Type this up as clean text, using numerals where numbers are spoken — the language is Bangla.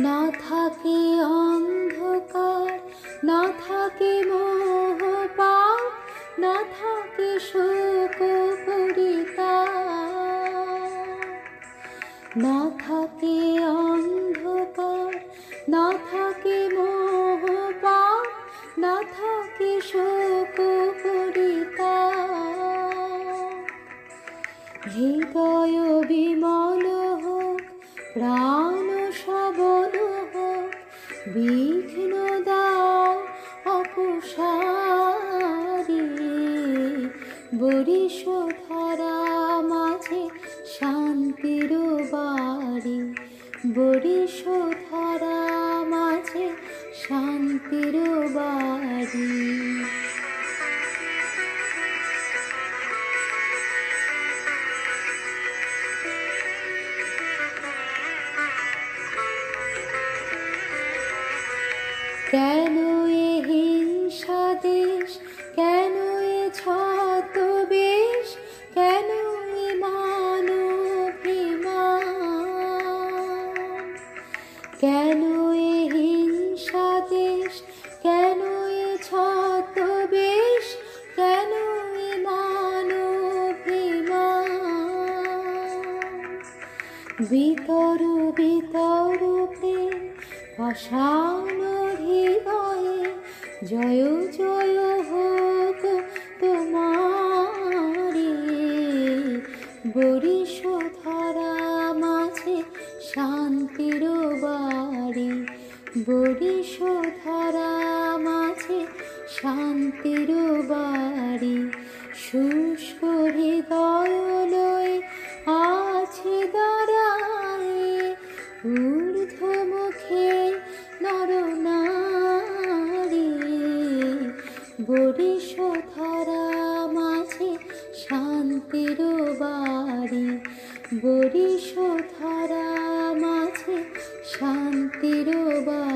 না থাকে অন্ধকার, না থাকে মোহ পাপ, না থাকে শোক পরিতাপ। না থাকে অন্ধকার, না থাকে মোহ পাপ, না থাকে শোক পরিতাপ। হৃদয় বিমল হোক, প্রাণ সবল হোক, বিঘ্ন দাও অপসারি। বরিশধারা মাঝে শান্তির বাড়ি, বরিশধারা মাঝে শান্তির বাড়ি। কেন এ হিংসা দেশ, কেন এ ছদ্মবেশ, কেন এ মানবিমান? কেন এ হিংসা দেশ, কেন এ ছদ্মবেশ, কেন এ মানবিমান? বিতর বিতর প্রেম পাষাণ হৃদয়ে, জয় জয় হোক তোমারি। বরিশধারা মাঝে শান্তির বাড়ি, বরিশধারা মাঝে শান্তির বাড়ি। শুষ্ক হৃদয় লয়ে আছে দাঁড়ায়, ঊর্ধ্বমুখে নরনারী। বরিশধারা মাঝে শান্তির বাড়ি, বরিশধারা মাঝে শান্তির বাড়ি।